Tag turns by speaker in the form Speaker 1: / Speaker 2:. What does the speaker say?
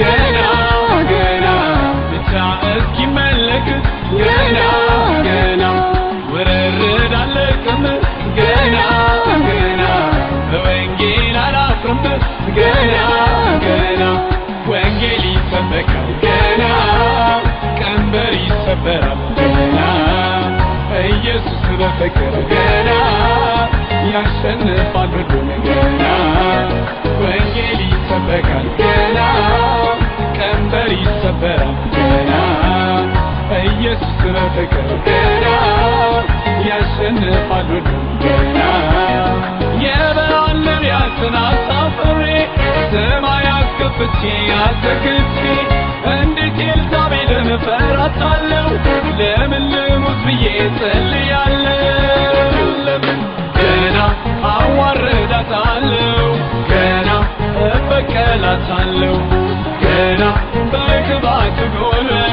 Speaker 1: ገና ገና ብቻ እስኪመለክ ገና ገና ውርርድ አለቅም ገና ገና በወንጌል አላፍርም ገና ገና ወንጌል ይሰበካል ገና ቀንበር ይሰበራል ገና ኢየሱስ በፍቅር ገና ያሸንፋል ሁሉን ገና ወንጌል ይሰበካል ገና ቀንበር ይሰበራል ገና ኢየሱስ በፍቅር ገና ያሸንፋል ሁሉን ገና የበዓል ነቢያትን አሳፍሬ ሰማይ አስከፍቼ አዘግቼ እንዴት ኤልዛቤልን እፈራታለሁ? ለምን ልሙት ብዬ ጸልያለሁ? ለምን ገና አዋርዳታለሁ ገና እበቀላታለሁ ገና በቅባት ጎልበት